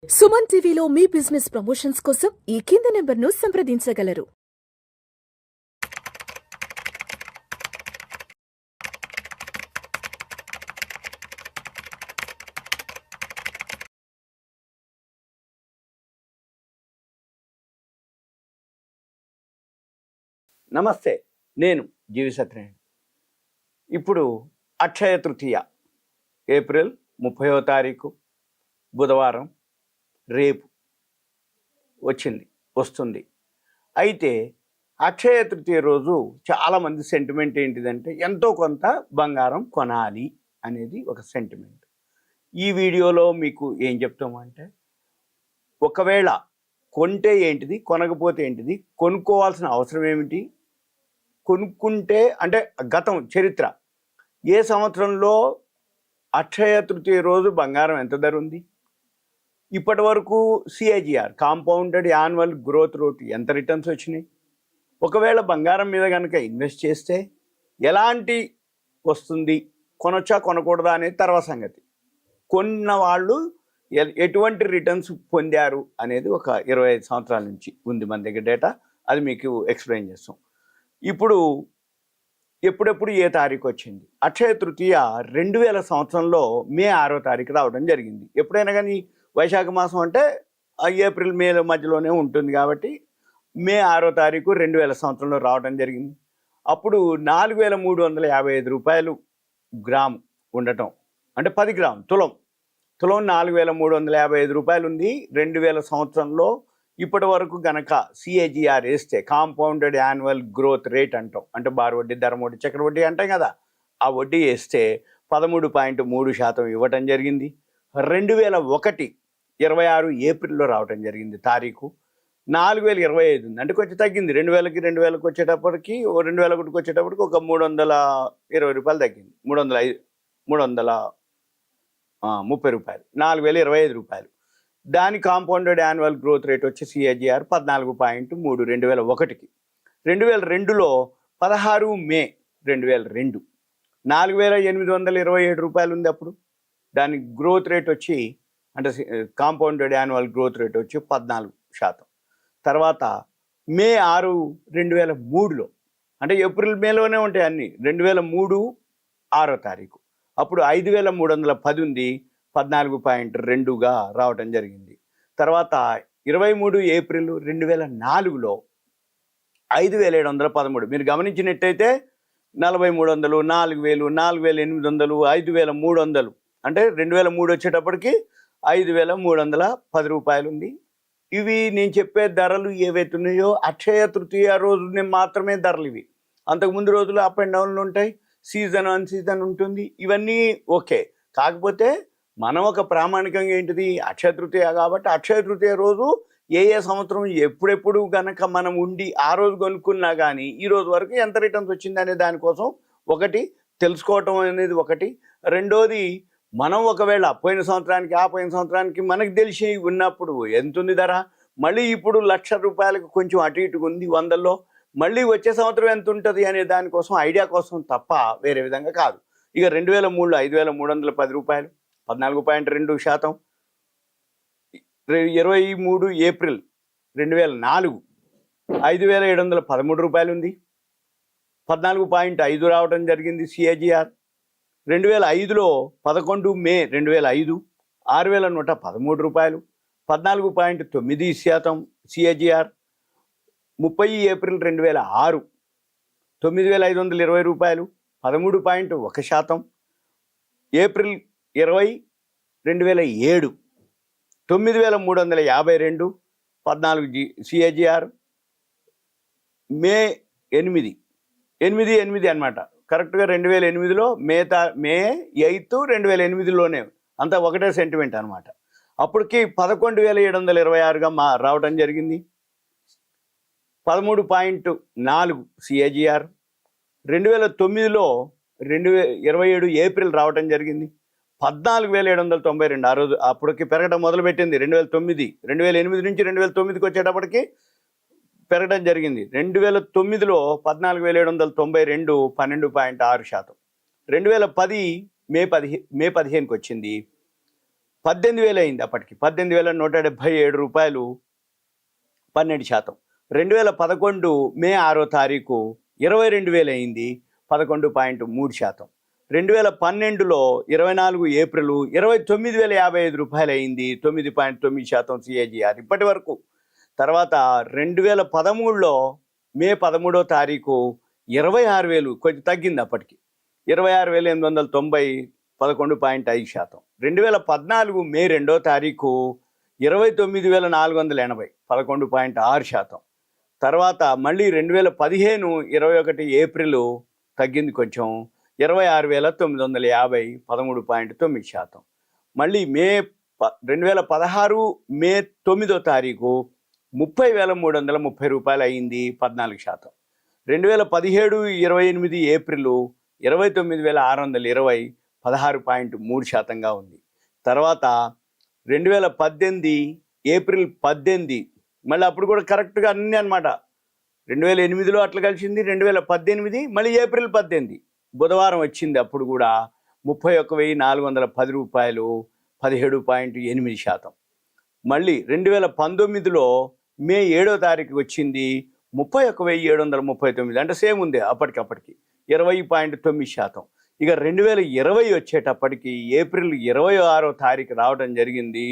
సుమన్ టీవీలో మీ business promotions కోసం ఈ కింది నెంబర్ను సంప్రదించగలరు. నమస్తే, నేను జీవి సత్యనారాయణ. ఇప్పుడు అక్షయ తృతీయ ఏప్రిల్ 30వ తారీఖు బుధవారం రేపు వస్తుంది. అయితే అక్షయ తృతీయ రోజు చాలామంది సెంటిమెంట్ ఏంటిదంటే ఎంతో కొంత బంగారం కొనాలి అనేది ఒక సెంటిమెంట్. ఈ వీడియోలో మీకు ఏం చెప్తామంటే, ఒకవేళ కొంటే ఏంటిది, కొనకపోతే ఏంటిది, కొనుక్కోవాల్సిన అవసరం ఏమిటి, కొనుక్కుంటే అంటే గతం చరిత్ర, ఏ సంవత్సరంలో అక్షయ తృతీయ రోజు బంగారం ఎంత ధర ఉంది, ఇప్పటి వరకు సిఐజిఆర్ కాంపౌండెడ్ యాన్యువల్ గ్రోత్ రేట్ ఎంత రిటర్న్స్ వచ్చినాయి, ఒకవేళ బంగారం మీద కనుక ఇన్వెస్ట్ చేస్తే ఎలాంటి వస్తుంది, కొనొచ్చా కొనకూడదా అనేది తర్వాత సంగతి, కొన్న వాళ్ళు ఎటువంటి రిటర్న్స్ పొందారు అనేది ఒక 25 సంవత్సరాల నుంచి ఉంది మన దగ్గర డేటా, అది మీకు ఎక్స్ప్లెయిన్ చేస్తాం. ఇప్పుడు ఎప్పుడెప్పుడు ఏ తారీఖు వచ్చింది, అక్షయ తృతీయ 2000 సంవత్సరంలో మే 6వ తారీఖు రావడం జరిగింది. ఎప్పుడైనా కానీ వైశాఖ మాసం అంటే ఏప్రిల్ మే మధ్యలోనే ఉంటుంది కాబట్టి మే 6వ తారీఖు 2000 సంవత్సరంలో రావడం జరిగింది. అప్పుడు 4355 రూపాయలు గ్రాము ఉండటం, అంటే 10 గ్రాము తులం 4355 రూపాయలు ఉంది 2000 సంవత్సరంలో. ఇప్పటి వరకు కనుక సిఏజిఆర్ వేస్తే కాంపౌండెడ్ యాన్యువల్ గ్రోత్ రేట్ అంటాం, అంటే బార్ వడ్డీ, ధర వడ్డీ, చక్ర వడ్డీ అంటాం కదా, ఆ వడ్డీ వేస్తే 13.3% ఇవ్వటం జరిగింది. 2001 26 ఏప్రిల్లో రావటం జరిగింది తారీఖు. 4025 ఉంది, అంటే కొంచెం తగ్గింది. 2000కి వచ్చేటప్పటికి 2001కి వచ్చేటప్పటికి ఒక 320 రూపాయలు తగ్గింది, 330 రూపాయలు, 4025 రూపాయలు. దాని కాంపౌండెడ్ యాన్యువల్ గ్రోత్ రేట్ వచ్చి సిఏజిఆర్ 14.3 2001కి. 2002లో 16 మే 2002 4827 రూపాయలు ఉంది అప్పుడు. దాని గ్రోత్ రేట్ వచ్చి, అంటే కాంపౌండెడ్ యాన్యువల్ గ్రోత్ రేట్ వచ్చి 14%. తర్వాత మే 6 2003లో, అంటే ఏప్రిల్ మేలోనే ఉంటాయి అన్నీ, 2003 6వ తారీఖు అప్పుడు 5310 ఉంది, 14.2గా రావటం జరిగింది. తర్వాత 23 ఏప్రిల్ 2004లో 5713. మీరు గమనించినట్టయితే 4300, 4000, 4800, 5300, అంటే 2003 వచ్చేటప్పటికి 5310 రూపాయలు ఉంది. ఇవి నేను చెప్పే ధరలు ఏవైతున్నాయో అక్షయ తృతీయ రోజునే మాత్రమే ధరలు ఇవి. అంతకుముందు రోజులు అప్ అండ్ డౌన్లు ఉంటాయి, సీజన్ అన్ సీజన్ ఉంటుంది, ఇవన్నీ ఓకే. కాకపోతే మనం ఒక ప్రామాణికంగా ఏంటిది, అక్షయ తృతీయ కాబట్టి అక్షయ తృతీయ రోజు ఏ సంవత్సరం ఎప్పుడెప్పుడు కనుక మనం ఉండి ఆ రోజు కొనుక్కున్నా కానీ ఈ రోజు వరకు ఎంత రిటర్న్స్ వచ్చింది అనే దానికోసం ఒకటి తెలుసుకోవటం అనేది ఒకటి. రెండోది, మనం ఒకవేళ పోయిన సంవత్సరానికి మనకు తెలిసి ఉన్నప్పుడు ఎంత ఉంది ధర, మళ్ళీ ఇప్పుడు 1,00,000 రూపాయలకు కొంచెం అటు ఇటుగా ఉంది 100లో, మళ్ళీ వచ్చే సంవత్సరం ఎంత ఉంటుంది అనే దానికోసం, ఐడియా కోసం తప్ప వేరే విధంగా కాదు. ఇక 2003లో 5310 రూపాయలు, 14.2%. 23 ఏప్రిల్ 2004 5713 రూపాయలు ఉంది, 14.5 రావడం జరిగింది సిఏజిఆర్. 2005లో 11 మే 2005 6113 రూపాయలు, 14.9% సిఏజిఆర్. 30 ఏప్రిల్ 2006 9520 రూపాయలు, 13.1%. April 20 2007 9352 14 CAGR. మే 8 అనమాట, కరెక్ట్గా 2008లో మే 8 2008లోనే, అంతా ఒకటే సెంటిమెంట్ అనమాట. అప్పటికి 11,726గా రావడం జరిగింది, 13.4 సిఏజిఆర్. 2009లో 27 ఏప్రిల్ రావడం జరిగింది, 14,792. ఆ రోజు అప్పటికి పెరగడం మొదలుపెట్టింది 2008 నుంచి 2009కి వచ్చేటప్పటికి పెరగడం జరిగింది. 2009లో 14,792, 12.6%. 2010 మే 15కి వచ్చింది, 18,000 అయింది అప్పటికి. 18,177 రూపాయలు 12%. 2011 మే 6వ తారీఖు 22,000 అయింది 11.3%. 2012లో 24 ఏప్రిల్ 29,055 రూపాయలు అయింది 9.9% సిఏజిఆర్ ఇప్పటి వరకు. తర్వాత 2013లో మే 13వ తారీఖు 26,000, కొంచెం తగ్గింది అప్పటికి, 26,890 11.5%. 2014 మే 2వ తారీఖు 29,480 11.6%. తర్వాత మళ్ళీ 2015 21 ఏప్రిల్ తగ్గింది కొంచెం, 26,950 13.9%. మళ్ళీ 2016 మే 9వ తారీఖు 30,330 రూపాయలు అయింది 14%. 2017 28 ఏప్రిల్ 29,620 16.3%గా ఉంది. తర్వాత 2018 ఏప్రిల్ 18, మళ్ళీ అప్పుడు కూడా కరెక్ట్గా అన్నీ అనమాట. 2008లో అట్లా కలిసింది, 2018 మళ్ళీ ఏప్రిల్ 18 బుధవారం వచ్చింది, అప్పుడు కూడా 31,410 రూపాయలు 17.8%. మళ్ళీ 2019లో మే 7వ తారీఖు వచ్చింది 31,739, అంటే సేమ్ ఉంది అప్పటికప్పటికి 20.9%. ఇక 2020 వచ్చేటప్పటికి ఏప్రిల్ 26వ తారీఖు రావడం జరిగింది,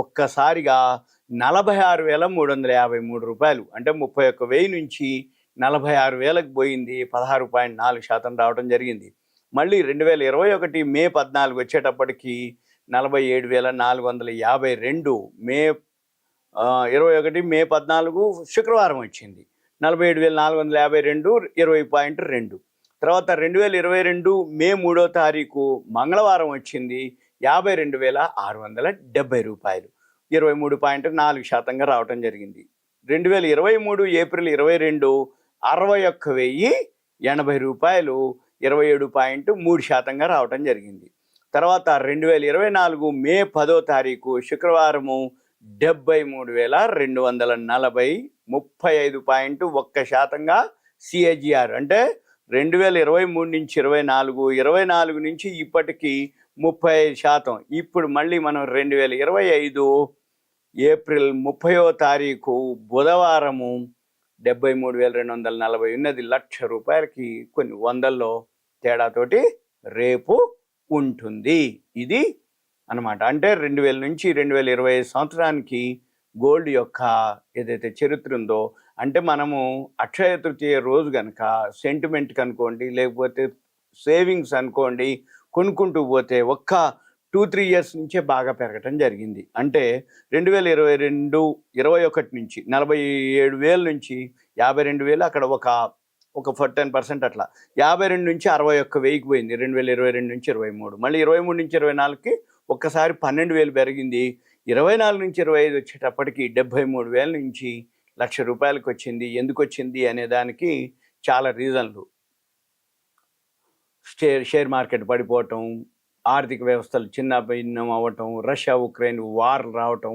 ఒక్కసారిగా 46,353 రూపాయలు, అంటే 31,000 నుంచి 46,000కి పోయింది, 16.4% రావడం జరిగింది. మళ్ళీ 2021 మే 14 వచ్చేటప్పటికి 47,452, మే 21 మే 14 శుక్రవారం వచ్చింది 47,452 20.2. తర్వాత 2022 మే 3వ తారీఖు మంగళవారం వచ్చింది 52,670 రూపాయలు 23.4%గా రావటం జరిగింది. 2023 ఏప్రిల్ 22 61,080 రూపాయలు 27.3%గా రావటం జరిగింది. తర్వాత 2024 మే 10వ తారీఖు శుక్రవారము 73,240 35.1%గా సిఏజిఆర్, అంటే 2023 నుంచి 24 నుంచి ఇప్పటికి 35%. ఇప్పుడు మళ్ళీ మనం 2025 ఏప్రిల్ 30వ తారీఖు బుధవారము 73,240 ఉన్నది, 1,00,000 రూపాయలకి కొన్ని వందల్లో తేడాతోటి రేపు ఉంటుంది. ఇది అన్నమాట. అంటే 2000 నుంచి 2025 సంవత్సరానికి గోల్డ్ యొక్క ఏదైతే చరిత్ర ఉందో, అంటే మనము అక్షయ తృతీయ రోజు కనుక సెంటిమెంట్ కనుకోండి, లేకపోతే సేవింగ్స్ అనుకోండి, కొనుక్కుంటూ పోతే ఒక్క 2-3 ఇయర్స్ నుంచే బాగా పెరగటం జరిగింది. అంటే 2022-21 నుంచి 47,000 నుంచి 52,000, అక్కడ ఒక 10% అట్లా 52 నుంచి 61,000కి పోయింది 2022 నుంచి 23. మళ్ళీ 23 నుంచి 24కి ఒక్కసారి 12,000 పెరిగింది. 24 నుంచి 25 వచ్చేటప్పటికి 73,000 నుంచి 1,00,000 రూపాయలకి వచ్చింది. ఎందుకు వచ్చింది అనే దానికి చాలా రీజన్లు. షేర్ మార్కెట్ పడిపోవటం, ఆర్థిక వ్యవస్థలు చిన్న భిన్నం అవ్వటం, రష్యా ఉక్రెయిన్ వార్ రావటం,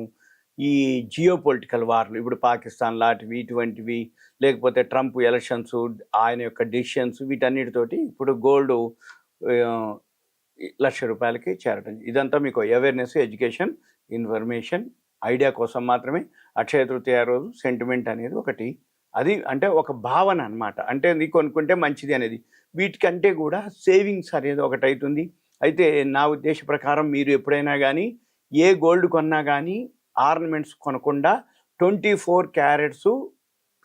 ఈ జియోపొలిటికల్ వార్లు, ఇప్పుడు పాకిస్తాన్ లాంటివి ఇటువంటివి, లేకపోతే ట్రంప్ ఎలక్షన్స్, ఆయన యొక్క డిసిషన్స్, వీటన్నిటితోటి ఇప్పుడు గోల్డ్ 1,00,000 రూపాయలకి చేరటం. ఇదంతా మీకు అవేర్నెస్, ఎడ్యుకేషన్, ఇన్ఫర్మేషన్, ఐడియా కోసం మాత్రమే. అక్షయ తృతీయ రోజు సెంటిమెంట్ అనేది ఒకటి, అది అంటే ఒక భావన అనమాట. అంటే ఇది కొనుక్కుంటే మంచిది అనేది. వీటికంటే కూడా సేవింగ్స్ అనేది ఒకటి అవుతుంది. అయితే నా ఉద్దేశ ప్రకారం మీరు ఎప్పుడైనా కానీ ఏ గోల్డ్ కొన్నా కానీ ఆర్నమెంట్స్ కొనకుండా 24 క్యారెట్స్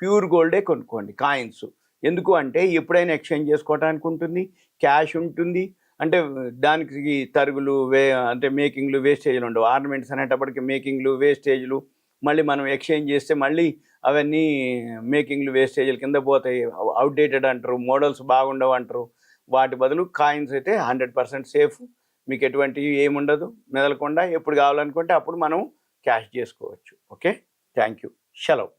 ప్యూర్ గోల్డే కొనుక్కోండి, కాయిన్స్. ఎందుకు అంటే ఎప్పుడైనా ఎక్స్చేంజ్ చేసుకోవడానికి ఉంటుంది, క్యాష్ ఉంటుంది, అంటే దానికి తరుగులు అంటే మేకింగ్లు వేస్టేజ్లు ఉండవు. ఆర్నమెంట్స్ అనేటప్పటికి మేకింగ్లు వేస్టేజ్లు మళ్ళీ మనం ఎక్స్చేంజ్ చేస్తే మళ్ళీ అవన్నీ మేకింగ్లు వేస్టేజ్ల కింద పోతాయి, అవుట్డేటెడ్ అంటారు, మోడల్స్ బాగుండవు అంటారు. వాటి బదులు కాయిన్స్ అయితే 100% సేఫ్, మీకు ఎటువంటి ఏముండదు, మెదలకుండా ఎప్పుడు కావాలనుకుంటే అప్పుడు మనం క్యాష్ చేసుకోవచ్చు. ఓకే, థ్యాంక్ యూ, సెలవు.